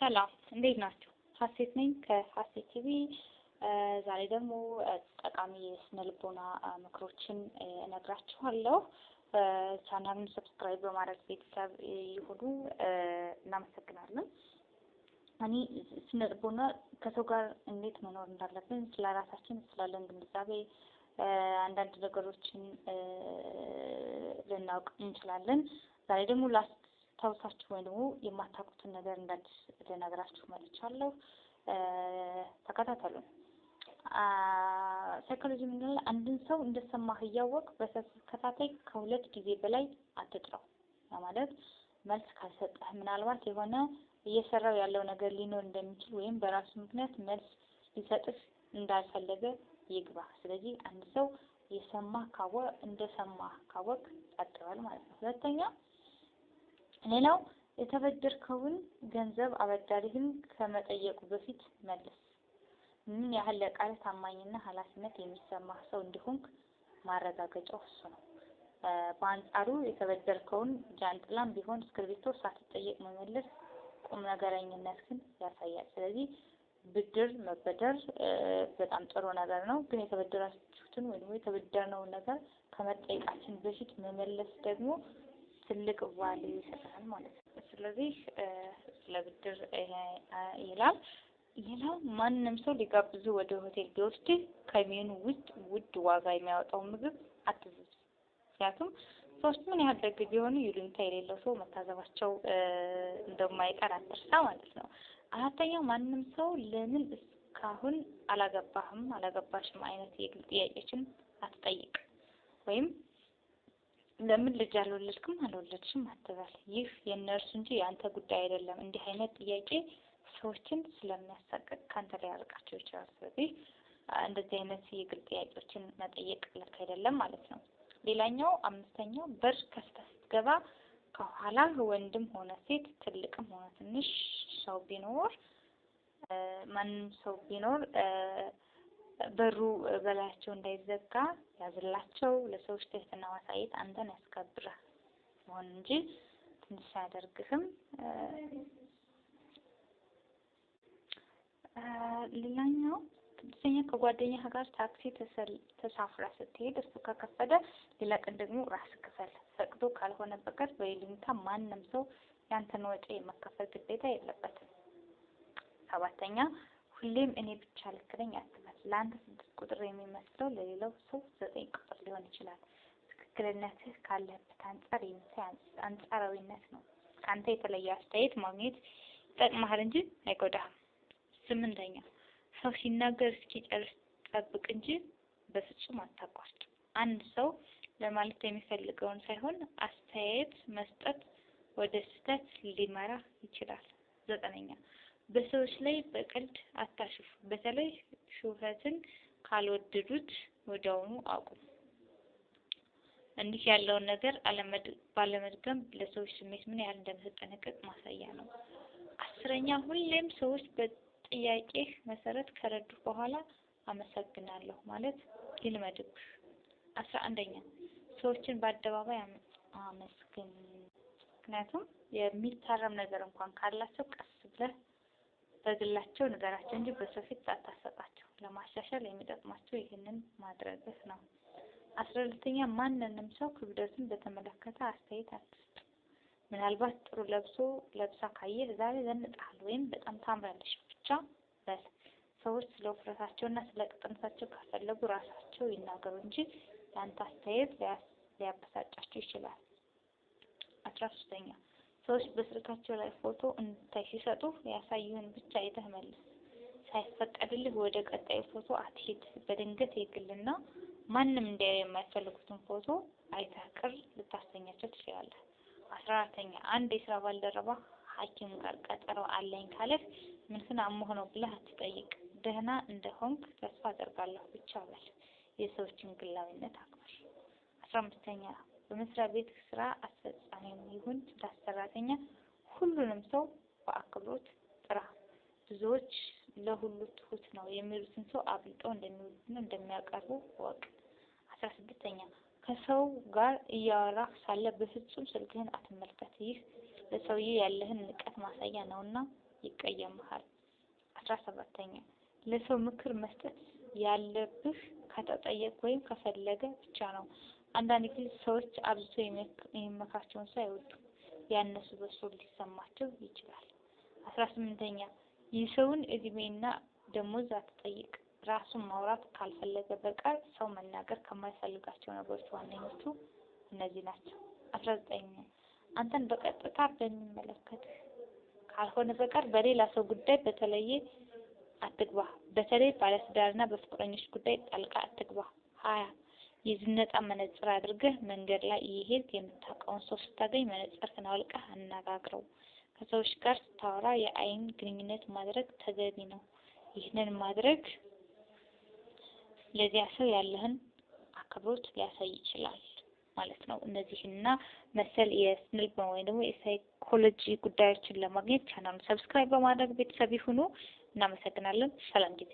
ሰላም እንዴት ናችሁ? ሀሴት ነኝ ከሀሴት ቲቪ። ዛሬ ደግሞ ጠቃሚ የስነ ልቦና ምክሮችን እነግራችኋለሁ። ቻናሉን ሰብስክራይብ በማድረግ ቤተሰብ ይሁኑ። እናመሰግናለን። እኔ ስነ ልቦና ከሰው ጋር እንዴት መኖር እንዳለብን፣ ስለራሳችን ስላለን ግንዛቤ አንዳንድ ነገሮችን ልናውቅ እንችላለን። ዛሬ ደግሞ ላስታውሳችሁ ወይ ደግሞ የማታውቁትን ነገር እንዳዲስ ልነግራችሁ መጥቻለሁ። ተከታተሉን። ሳይኮሎጂ ምንድነው? አንድን ሰው እንደሰማህ እያወቅ በተከታታይ ከሁለት ጊዜ በላይ አትጥራው። ማለት መልስ ካልሰጠህ ምናልባት የሆነ እየሰራው ያለው ነገር ሊኖር እንደሚችል ወይም በራሱ ምክንያት መልስ ሊሰጥህ እንዳልፈለገ ይግባ። ስለዚህ አንድ ሰው እንደሰማህ ካወቅ ጸጥ በል ማለት ነው። ሁለተኛ፣ ሌላው የተበደርከውን ገንዘብ አበዳሪህን ከመጠየቁ በፊት መልስ። ምን ያህል ለቃል ታማኝና ኃላፊነት የሚሰማህ ሰው እንዲሆንክ ማረጋገጫው እሱ ነው። በአንጻሩ የተበደርከውን ጃንጥላም ቢሆን እስክርቢቶ ሳትጠየቅ መመለስ ቁም ነገረኝነትን ያሳያል። ስለዚህ ብድር መበደር በጣም ጥሩ ነገር ነው፣ ግን የተበደራችሁትን ወይም የተበደርነውን ነገር ከመጠየቃችን በፊት መመለስ ደግሞ ትልቅ ቫልዩ ይሰጣል ማለት ነው። ስለዚህ ለብድር ይላል። ሌላው ማንንም ሰው ሊጋብዙ ወደ ሆቴል ቢወስድህ ከሜኑ ውስጥ ውድ ዋጋ የሚያወጣው ምግብ አትዘዝ። ምክንያቱም ሰዎች ምን ያህል ደግ ቢሆኑ ይሉኝታ የሌለው ሰው መታዘባቸው እንደማይቀር አትርሳ ማለት ነው። አራተኛው፣ ማንም ሰው ለምን እስካሁን አላገባሽም አይነት የግል ጥያቄዎችን አትጠይቅ። ወይም ለምን ልጅ አልወለድሽም አትበል። ይህ የእነርሱ እንጂ የአንተ ጉዳይ አይደለም። እንዲህ አይነት ጥያቄ ሰዎችን ስለሚያሳቅቅ ካንተ ላይ ያርቃቸው ይችላል። ስለዚህ እንደዚህ አይነት የግል ጥያቄዎችን መጠየቅ ልክ አይደለም ማለት ነው። ሌላኛው አምስተኛው፣ በር ከፍተህ ስትገባ ከኋላ ወንድም ሆነ ሴት፣ ትልቅም ሆነ ትንሽ ማንም ሰው ቢኖር በሩ በላያቸው እንዳይዘጋ ያዝላቸው። ለሰዎች ትህትና ማሳየት አንተን ያስከብርህ መሆን እንጂ ትንሽ አያደርግህም። ሌላኛው ስድስተኛ፣ ከጓደኛህ ጋር ታክሲ ተሳፍራ ስትሄድ እሱ ከከፈለ ሌላ ቀን ደግሞ ራስህ ክፈል። ፈቅዶ ካልሆነ በቀር በይሉኝታ ማንም ሰው ያንተን ወጪ የመከፈል ግዴታ የለበትም። ሰባተኛ፣ ሁሌም እኔ ብቻ ልክ ነኝ አትበል። ለአንተ 6 ቁጥር የሚመስለው ለሌላው ሰው 9 ቁጥር ሊሆን ይችላል። ትክክለኛነትህ ካለህበት አንጻር የሚታይ አንጻራዊነት ነው። ከአንተ የተለየ አስተያየት ማግኘት ይጠቅምሃል እንጂ አይጎዳህም። 8ኛ፣ ሰው ሲናገር እስኪጨርስ ጠብቅ እንጂ በፍጹም አታቋርጥ። አንድ ሰው ለማለት የሚፈልገውን ሳይሆን አስተያየት መስጠት ወደ ስህተት ሊመራ ይችላል። 9ኛ፣ በሰዎች ላይ በቀልድ አታሹፍ። በተለይ ሹፈትን ካልወደዱት ወዲያውኑ አቁም። እንዲህ ያለውን ነገር ባለመድገም ለሰዎች ስሜት ምን ያህል እንደምትጠነቀቅ ማሳያ ነው። 10ኛ፣ ሁሌም ሰዎች በጥያቄህ መሰረት ከረዱ በኋላ አመሰግናለሁ ማለት ይልመድብህ። 11ኛ፣ ሰዎችን በአደባባይ አመስግን። ምክንያቱም የሚታረም ነገር እንኳን ካላቸው ቀስ ብለህ በግላቸው ንገራቸው እንጂ በሰው ፊት አታሰጣቸው። ለማሻሻል የሚጠቅማቸው ይህንን ማድረግህ ነው። 12ኛ፣ ማንንም ሰው ክብደቱን በተመለከተ አስተያየት አትስጥ። ምናልባት ጥሩ ለብሳ ካየህ ዛሬ ዘንጠሃል ወይም በጣም ታምራለሽ ብቻ በል። ሰዎች ስለ ውፍረታቸውና ስለ ቅጥነታቸው ከፈለጉ ራሳቸው ይናገሩ እንጂ ያንተ አስተያየት ሊያበሳጫቸው ይችላል። 13ኛ፣ ሰዎች በስልካቸው ላይ ፎቶ እንድታይ ሲሰጡ ያሳዩህን ብቻ አይተህ መልስ። ሳይፈቀድልህ ወደ ቀጣዩ ፎቶ አትሂድ። በድንገት የግልና ማንም እንዲያዩ የማይፈልጉትን ፎቶ አይተህ ቅር ልታሰኛቸው ትችላለህ። 14ኛ፣ አንድ የስራ ባልደረባ ሐኪም ጋር ቀጠሮ አለኝ ካለህ ምንህን አሞህ ነው ብለህ አትጠይቅ። ደህና እንደሆንክ ተስፋ አደርጋለሁ ብቻ በል። የሰዎችን ግላዊነት አክብር። 15ኛ፣ በመስሪያ ቤት ስራ አስፈጻሚም ይሁን ጽዳት ሰራተኛ ሁሉንም ሰው በአክብሮት ጥራ። ብዙዎች ለሁሉ ትሁት ነው የሚሉትን ሰው አብልጠው እንደሚወዱና እንደሚያቀርቡ ወቅ። 16ኛ፣ ከሰው ጋር እያወራህ ሳለ በፍጹም ስልክህን አትመልከት። ይህ ለሰውዬው ያለህን ንቀት ማሳያ ነውና ይቀየምሃል። 17ኛ ለሰው ምክር መስጠት ያለብህ ከተጠየቅ ወይም ከፈለገ ብቻ ነው። አንዳንድ ጊዜ ሰዎች አብዝቶ የሚመክራቸውን ሰው አይወዱም። ያነሱ በሱ ሊሰማቸው ይችላል። 18ኛ የሰውን እድሜና ደሞዝ አትጠይቅ። ራሱን ማውራት ካልፈለገ በቀር ሰው መናገር ከማይፈልጋቸው ነገሮች ዋነኞቹ እነዚህ ናቸው። 19ኛ አንተን በቀጥታ በሚመለከትህ ካልሆነ በቀር በሌላ ሰው ጉዳይ በተለየ አትግባ። በተለይ ባለትዳርና በፍቅረኞች ጉዳይ ጣልቃ አትግባ። 20 የዝነጣ መነጽር አድርገህ መንገድ ላይ እየሄድክ የምታውቀውን ሰው ስታገኝ መነጽርህን አውልቀህ አነጋግረው። ከሰዎች ጋር ስታወራ የአይን ግንኙነት ማድረግ ተገቢ ነው። ይህንን ማድረግ ለዚያ ሰው ያለህን አክብሮት ሊያሳይ ይችላል ማለት ነው። እነዚህና መሰል የስነልቦና ወይም ደግሞ የሳይኮሎጂ ጉዳዮችን ለማግኘት ቻናሉን ሰብስክራይብ በማድረግ ቤተሰብ ይሁኑ። እናመሰግናለን። ሰላም ጊዜ